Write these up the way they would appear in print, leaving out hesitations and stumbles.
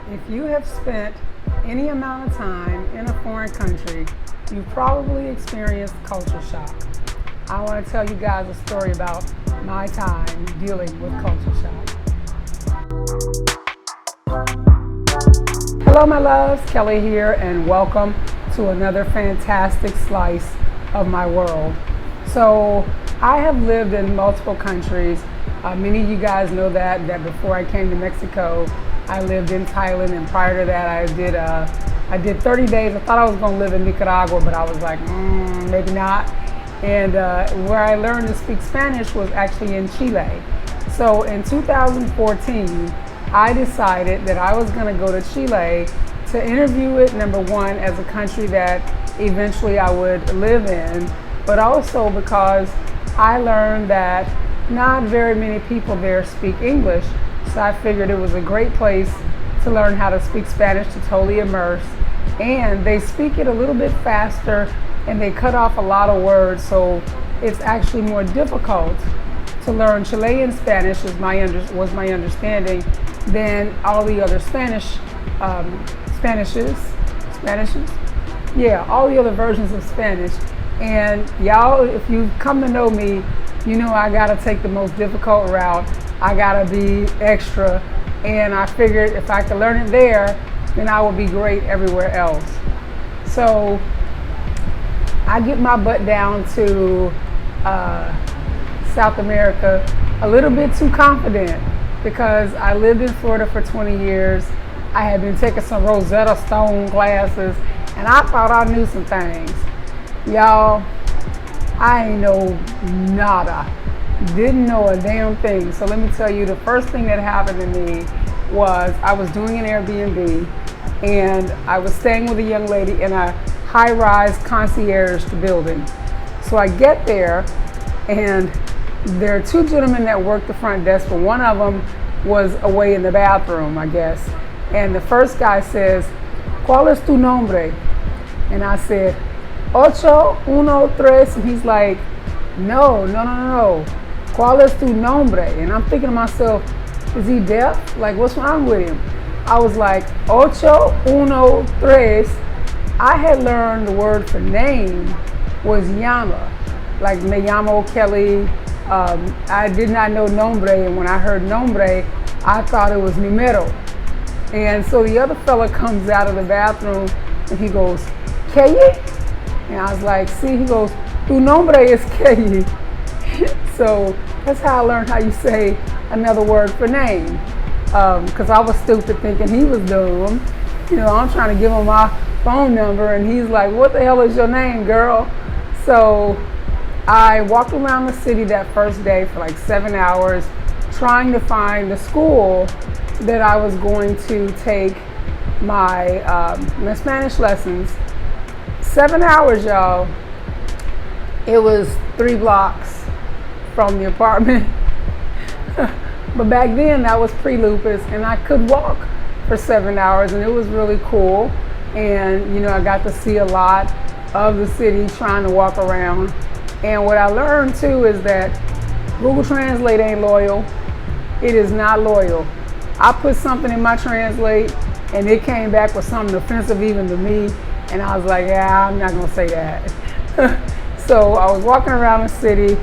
If you have spent any amount of time in a foreign country, you've probably experienced culture shock. I want to tell you guys a story about my time dealing with culture shock. Hello my loves, Kelly here, and welcome to another fantastic slice of my world. So I have lived in multiple countries. Many of you guys know that before I came to Mexico, I lived in Thailand, and prior to that I did 30 days. I thought I was going to live in Nicaragua, but I was like, maybe not. And where I learned to speak Spanish was actually in Chile. So in 2014, I decided that I was going to go to Chile to interview it, number one, as a country that eventually I would live in, but also because I learned that not very many people there speak English. So I figured it was a great place to learn how to speak Spanish, to totally immerse. And they speak it a little bit faster and they cut off a lot of words, so it's actually more difficult to learn Chilean Spanish, was my understanding, than all the other Spanishes? Yeah, all the other versions of Spanish. And y'all, if you've come to know me, you know I gotta take the most difficult route. I gotta be extra, and I figured if I could learn it there, then I would be great everywhere else. So I get my butt down to South America a little bit too confident because I lived in Florida for 20 years. I had been taking some Rosetta Stone classes, and I thought I knew some things. Y'all, I ain't know nada. Didn't know a damn thing. So let me tell you, the first thing that happened to me was I was doing an Airbnb, and I was staying with a young lady in a high-rise concierge building. So I get there, and there are two gentlemen that work the front desk, but one of them was away in the bathroom, I guess. And the first guy says, "¿Cuál es tu nombre?" And I said, "Ocho, uno, tres." And he's like, no. "¿Cuál es tu nombre?" And I'm thinking to myself, is he deaf? Like, what's wrong with him? I was like, "Ocho, uno, tres." I had learned the word for name was llama, like me llamo Kelly. I did not know nombre, and when I heard nombre, I thought it was numero. And so the other fella comes out of the bathroom and he goes, "Kellie?" And I was like, see, he goes, "Tu nombre is Kellie." So that's how I learned how you say another word for name. Because I was stupid thinking he was dumb. You know, I'm trying to give him my phone number and he's like, "What the hell is your name, girl?" So I walked around the city that first day for like 7 hours trying to find the school that I was going to take my Spanish lessons. 7 hours, y'all. It was 3 blocks from the apartment. But back then that was pre-lupus, and I could walk for 7 hours, and it was really cool. And you know, I got to see a lot of the city trying to walk around. And what I learned too is that Google Translate ain't loyal. It is not loyal. I put something in my translate and it came back with something offensive even to me, and I was like, yeah, I'm not gonna say that. So I was walking around the city,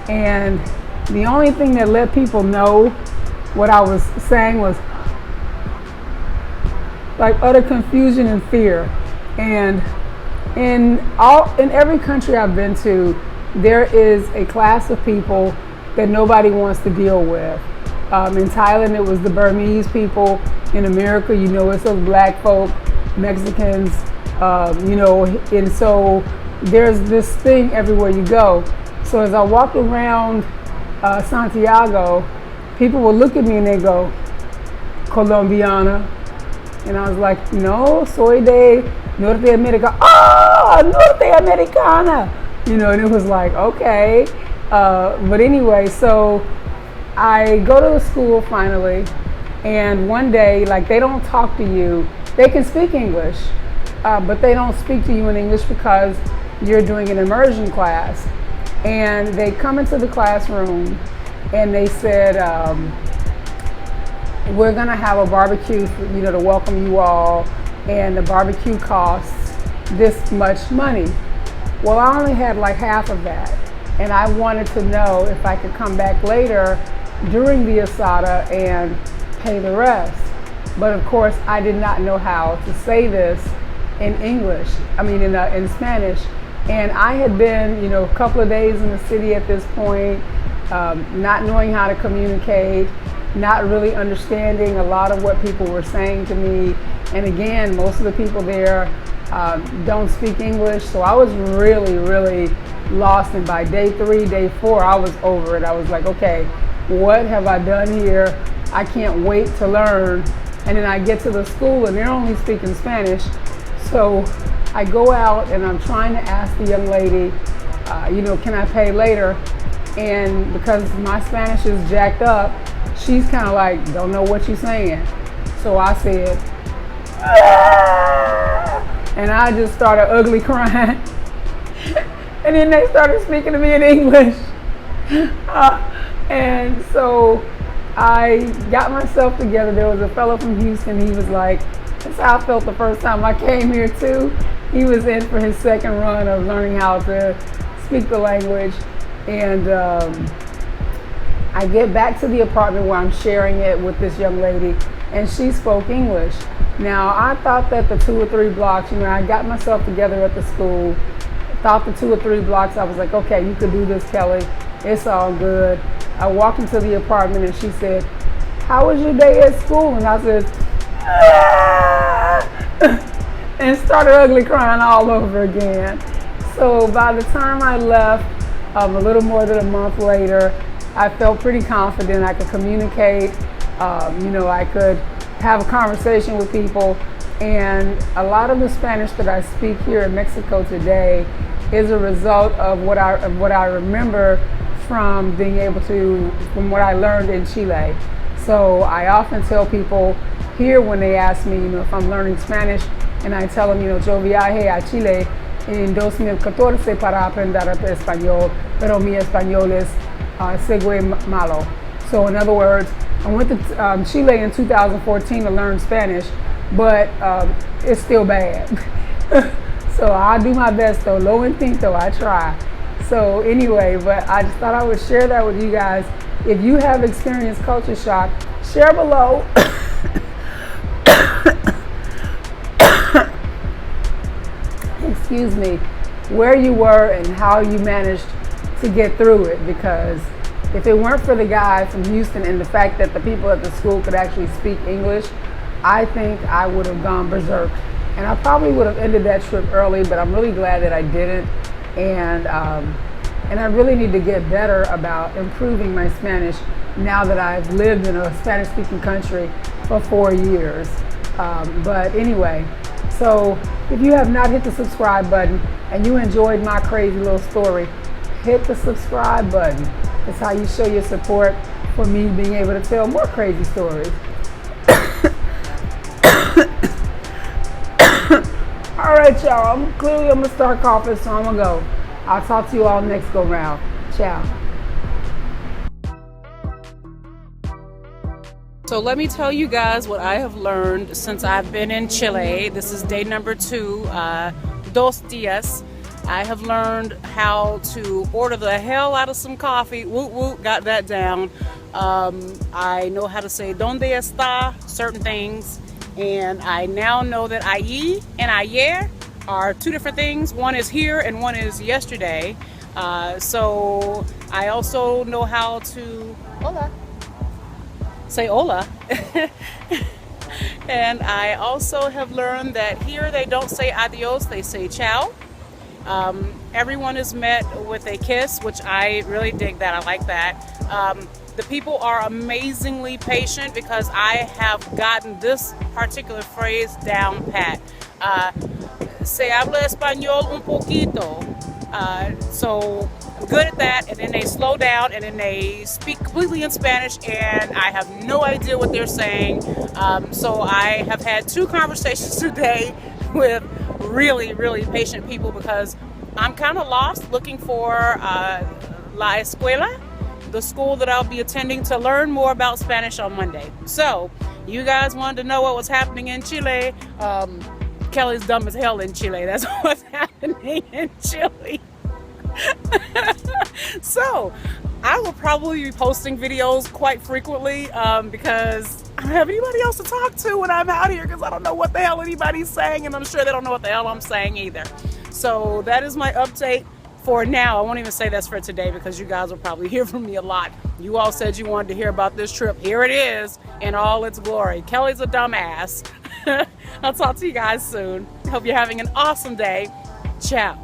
and the only thing that let people know what I was saying was like utter confusion and fear. And in every country I've been to, there is a class of people that nobody wants to deal with. In Thailand, it was the Burmese people. In America, you know, it's those black folk, Mexicans, you know, and so there's this thing everywhere you go. So as I walked around Santiago, people would look at me and they go, "Colombiana?" And I was like, "No, soy de Norte America." "Oh, Norte Americana!" You know, and it was like, okay. But anyway, so I go to the school finally, and one day, like, they don't talk to you. They can speak English, but they don't speak to you in English because you're doing an immersion class. And they come into the classroom and they said, we're gonna have a barbecue, to welcome you all, and the barbecue costs this much money. Well, I only had like half of that, and I wanted to know if I could come back later during the asada and pay the rest. But of course, I did not know how to say this in English, in Spanish. And I had been, a couple of days in the city at this point, not knowing how to communicate, not really understanding a lot of what people were saying to me. And again, most of the people there don't speak English, so I was really, really lost. And by day 3, day 4, I was over it. I was like, okay, what have I done here? I can't wait to learn. And then I get to the school and they're only speaking Spanish. So I go out and I'm trying to ask the young lady, can I pay later? And because my Spanish is jacked up, she's kind of like, don't know what you're saying. So I said, and I just started ugly crying. And then they started speaking to me in English. And so I got myself together. There was a fellow from Houston. He was like, that's how I felt the first time I came here too. He was in for his second run of learning how to speak the language. And I get back to the apartment where I'm sharing it with this young lady, and she spoke English. Now, I thought that the 2 or 3 blocks, I got myself together at the school, thought the 2 or 3 blocks, I was like, okay, you could do this, Kelly. It's all good. I walked into the apartment and she said, how was your day at school? And I said, and started ugly crying all over again. So by the time I left, a little more than a month later, I felt pretty confident. I could communicate, I could have a conversation with people. And a lot of the Spanish that I speak here in Mexico today is a result of what I remember from from what I learned in Chile. So I often tell people here when they ask me, if I'm learning Spanish, and I tell them, yo viajé a Chile en 2014 para aprender español, pero mi español es segue malo. So in other words, I went to Chile in 2014 to learn Spanish, but it's still bad. So I do my best though, lo intento, I try. So anyway, but I just thought I would share that with you guys. If you have experienced culture shock, share below. Excuse me, where you were and how you managed to get through it, because if it weren't for the guy from Houston and the fact that the people at the school could actually speak English, I think I would have gone berserk. And I probably would have ended that trip early, but I'm really glad that I didn't. And I really need to get better about improving my Spanish now that I've lived in a Spanish-speaking country for 4 years. But anyway, so if you have not hit the subscribe button and you enjoyed my crazy little story, hit the subscribe button. It's how you show your support for me being able to tell more crazy stories. All right, y'all, I'm gonna start coughing, so I'm gonna go. I'll talk to you all next go round. Ciao. So let me tell you guys what I have learned since I've been in Chile. This is day number 2, 2 días. I have learned how to order the hell out of some coffee. Woot woot, got that down. I know how to say donde está, certain things. And I now know that allí and ayer are 2 different things. One is here and one is yesterday. So I also know how to say hola. And I also have learned that here they don't say adios, they say ciao. Everyone is met with a kiss, which I really dig that. I like that. The people are amazingly patient because I have gotten this particular phrase down pat. Se habla español un poquito. So I'm good at that, and then they slow down and then they speak completely in Spanish and I have no idea what they're saying. So I have had 2 conversations today with really, really patient people because I'm kind of lost looking for la escuela, the school that I'll be attending to learn more about Spanish on Monday. So, you guys wanted to know what was happening in Chile. Kellie's dumb as hell in Chile. That's what's happening in Chile. So, I will probably be posting videos quite frequently because I don't have anybody else to talk to when I'm out here because I don't know what the hell anybody's saying, and I'm sure they don't know what the hell I'm saying either. So that is my update for now. I won't even say that's for today because you guys will probably hear from me a lot. You all said you wanted to hear about this trip. Here it is in all its glory. Kellie's a dumbass. I'll talk to you guys soon. Hope you're having an awesome day. Ciao.